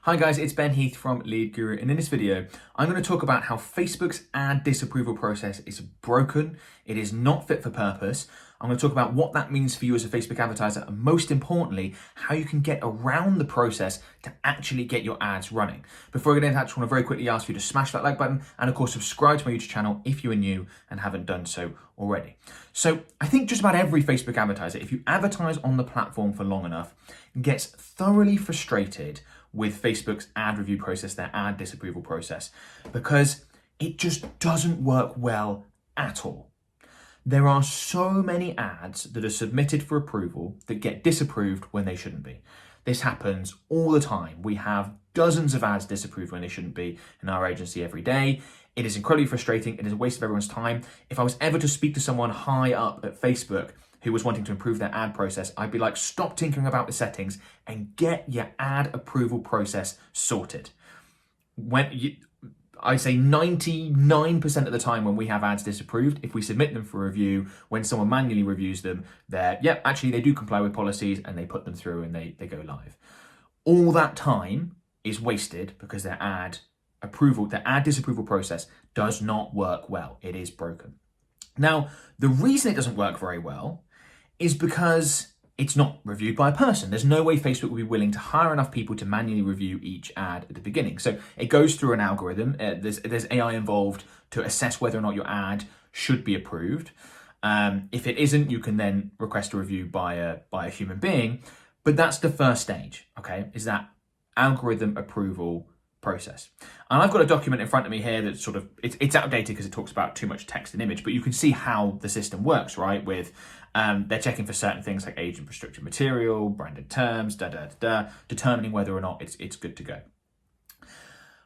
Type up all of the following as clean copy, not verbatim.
Hi guys, it's Ben Heath from Lead Guru, and in this video, I'm going to talk about how Facebook's ad disapproval process is broken. It is not fit for purpose. I'm going to talk about what that means for you as a Facebook advertiser, and most importantly, how you can get around the process to actually get your ads running. Before I get into that, I just want to very quickly ask you to smash that like button and of course subscribe to my YouTube channel if you are new and haven't done so already. So I think just about every Facebook advertiser, if you advertise on the platform for long enough, gets thoroughly frustrated with Facebook's ad review process, their ad disapproval process, because it just doesn't work well at all. There are so many ads that are submitted for approval that get disapproved when they shouldn't be. This happens all the time. We have dozens of ads disapproved when they shouldn't be in our agency every day. It is incredibly frustrating. It is a waste of everyone's time. If I was ever to speak to someone high up at Facebook who was wanting to improve their ad process, I'd be like, stop tinkering about the settings and get your ad approval process sorted. I'd say 99% of the time when we have ads disapproved, if we submit them for review, when someone manually reviews them, actually they do comply with policies and they put them through and they go live. All that time is wasted because their ad disapproval process does not work well. It is broken. Now, the reason it doesn't work very well is because it's not reviewed by a person. There's no way Facebook will be willing to hire enough people to manually review each ad at the beginning. So it goes through an algorithm. There's AI involved to assess whether or not your ad should be approved. If it isn't, you can then request a review by a human being. But that's the first stage, okay, is that algorithm approval process. And I've got a document in front of me here that's sort of, it's outdated because it talks about too much text and image, but you can see how the system works, right? With they're checking for certain things like age and restricted material, branded terms, determining whether or not it's good to go.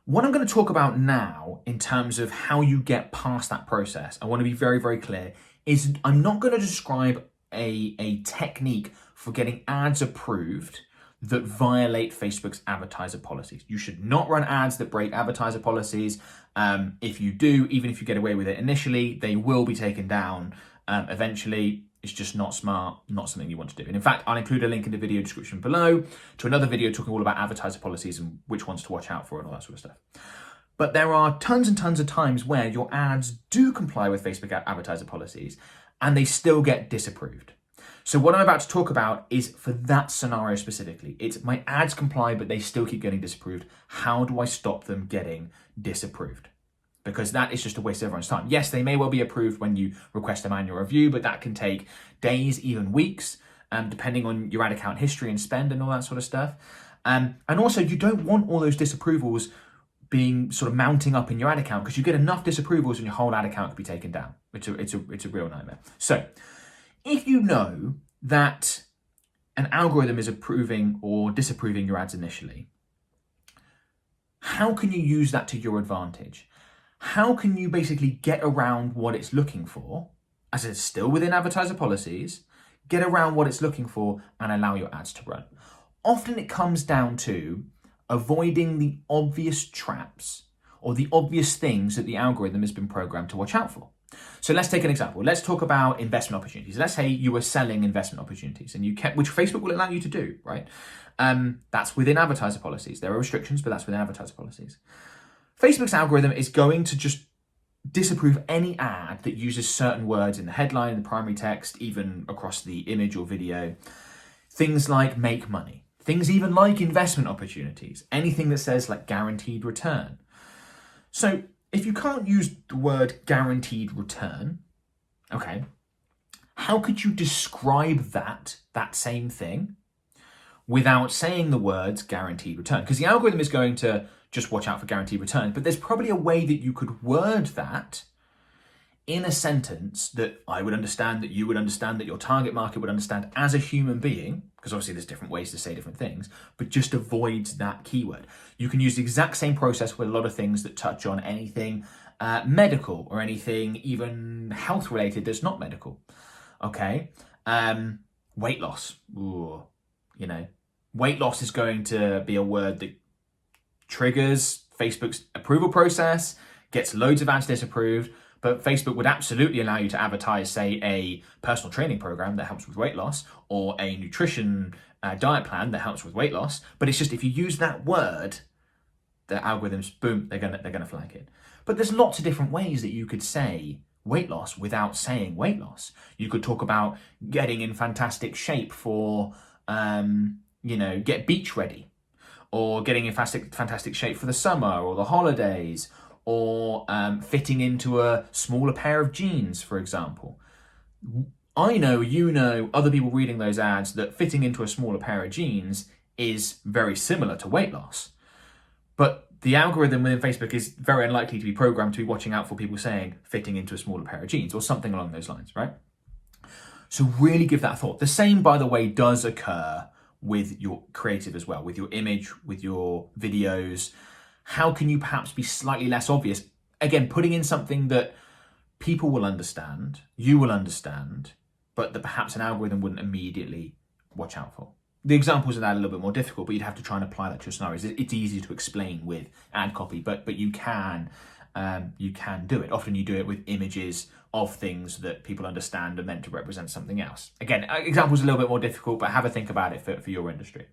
What I'm going to talk about now in terms of how you get past that process, I want to be very, very clear, is I'm not going to describe a technique for getting ads approved that violate Facebook's advertiser policies. You should not run ads that break advertiser policies. If you do, even if you get away with it initially, they will be taken down eventually. It's just not smart, not something you want to do. And in fact, I'll include a link in the video description below to another video talking all about advertiser policies and which ones to watch out for and all that sort of stuff. But there are tons and tons of times where your ads do comply with Facebook advertiser policies and they still get disapproved. So what I'm about to talk about is for that scenario specifically. It's my ads comply, but they still keep getting disapproved. How do I stop them getting disapproved? Because that is just a waste of everyone's time. Yes, they may well be approved when you request a manual review, but that can take days, even weeks, depending on your ad account history and spend and all that sort of stuff. And also, you don't want all those disapprovals being sort of mounting up in your ad account because you get enough disapprovals and your whole ad account could be taken down. It's a real nightmare. So if you know that an algorithm is approving or disapproving your ads initially, how can you use that to your advantage? How can you basically get around what it's looking for, as it's still within advertiser policies, get around what it's looking for and allow your ads to run? Often it comes down to avoiding the obvious traps or the obvious things that the algorithm has been programmed to watch out for. So let's take an example. Let's talk about investment opportunities. Let's say you were selling investment opportunities and which Facebook will allow you to do, right? That's within advertiser policies. There are restrictions, but that's within advertiser policies. Facebook's algorithm is going to just disapprove any ad that uses certain words in the headline, in the primary text, even across the image or video. Things like make money, things even like investment opportunities, anything that says like guaranteed return. So if you can't use the word guaranteed return, okay, how could you describe that same thing without saying the words guaranteed return? Because the algorithm is going to just watch out for guaranteed return, but there's probably a way that you could word that in a sentence that I would understand, that you would understand, that your target market would understand as a human being, because obviously there's different ways to say different things, but just avoids that keyword. You can use the exact same process with a lot of things that touch on anything medical or anything even health related that's not medical. Okay, weight loss. Ooh, weight loss is going to be a word that triggers Facebook's approval process, gets loads of ads disapproved, but Facebook would absolutely allow you to advertise, say, a personal training program that helps with weight loss or a nutrition diet plan that helps with weight loss. But it's just if you use that word, the algorithms, boom, they're gonna flag it. But there's lots of different ways that you could say weight loss without saying weight loss. You could talk about getting in fantastic shape for, get beach ready, or getting in fantastic shape for the summer or the holidays, or fitting into a smaller pair of jeans, for example. I know, other people reading those ads, that fitting into a smaller pair of jeans is very similar to weight loss. But the algorithm within Facebook is very unlikely to be programmed to be watching out for people saying fitting into a smaller pair of jeans or something along those lines, right? So really give that a thought. The same, by the way, does occur with your creative as well, with your image, with your videos. How can you perhaps be slightly less obvious? Again, putting in something that people will understand, you will understand, but that perhaps an algorithm wouldn't immediately watch out for. The examples of that are a little bit more difficult, but you'd have to try and apply that to your scenarios. It's easy to explain with ad copy, but you can do it. Often you do it with images of things that people understand are meant to represent something else. Again, examples are a little bit more difficult, but have a think about it for your industry.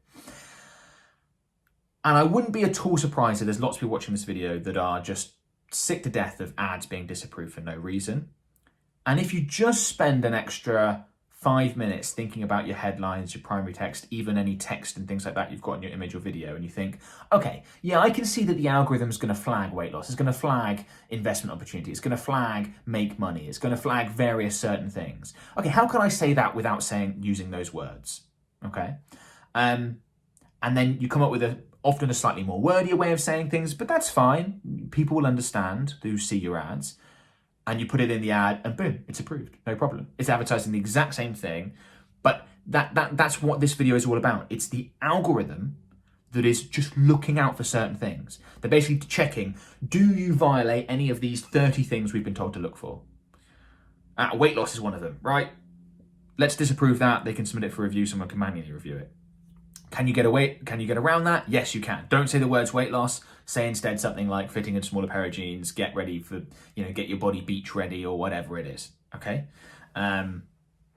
And I wouldn't be at all surprised if there's lots of people watching this video that are just sick to death of ads being disapproved for no reason. And if you just spend an extra 5 minutes thinking about your headlines, your primary text, even any text and things like that you've got in your image or video, and you think, okay, yeah, I can see that the algorithm's going to flag weight loss, it's going to flag investment opportunity, it's going to flag make money, it's going to flag various certain things. Okay, how can I say that without using those words? Okay, and then you come up with often a slightly more wordier way of saying things, but that's fine. People will understand who see your ads. And you put it in the ad, and boom, it's approved. No problem. It's advertising the exact same thing, but that's what this video is all about. It's the algorithm that is just looking out for certain things. They're basically checking, do you violate any of these 30 things we've been told to look for? Weight loss is one of them, right? Let's disapprove that. They can submit it for review. Someone can manually review it. Can you get around that? Yes, you can. Don't say the words weight loss. Say instead something like fitting in a smaller pair of jeans, get ready for, get your body beach ready, or whatever it is. Okay. And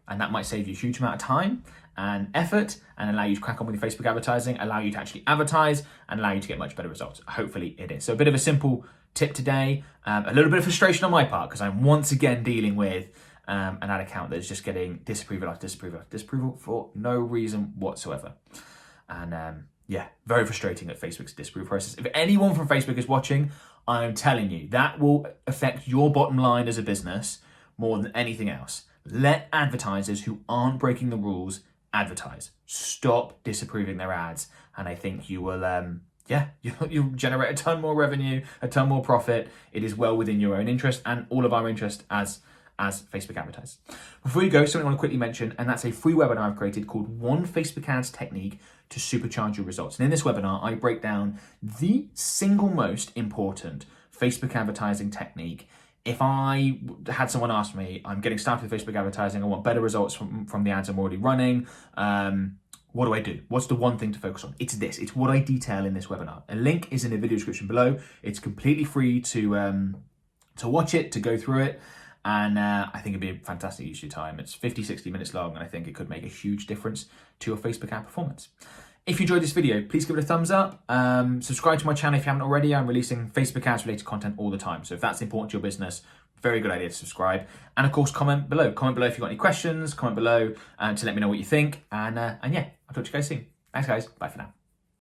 that might save you a huge amount of time and effort, and allow you to crack on with your Facebook advertising, allow you to actually advertise, and allow you to get much better results. Hopefully it is. So a bit of a simple tip today, a little bit of frustration on my part, because I'm once again dealing with an ad account that's just getting disapproval after disapproval after disapproval for no reason whatsoever. And very frustrating at Facebook's disapproval process. If anyone from Facebook is watching, I'm telling you, that will affect your bottom line as a business more than anything else. Let advertisers who aren't breaking the rules advertise. Stop disapproving their ads, and I think you will, you'll generate a ton more revenue, a ton more profit. It is well within your own interest and all of our interest as Facebook advertisers. Before you go, something I want to quickly mention, and that's a free webinar I've created called One Facebook Ads Technique to Supercharge Your Results. And in this webinar, I break down the single most important Facebook advertising technique. If I had someone ask me, I'm getting started with Facebook advertising, I want better results from the ads I'm already running, what do I do? What's the one thing to focus on? It's this. It's what I detail in this webinar. A link is in the video description below. It's completely free to watch it, to go through it. And I think it'd be a fantastic use of your time. It's 50-60 minutes long, and I think it could make a huge difference to your Facebook ad performance. If you enjoyed this video, please give it a thumbs up. Subscribe to my channel if you haven't already. I'm releasing Facebook ads related content all the time. So if that's important to your business, very good idea to subscribe. And of course, comment below. Comment below if you've got any questions. Comment below to let me know what you think. And yeah, I'll talk to you guys soon. Thanks, guys. Bye for now.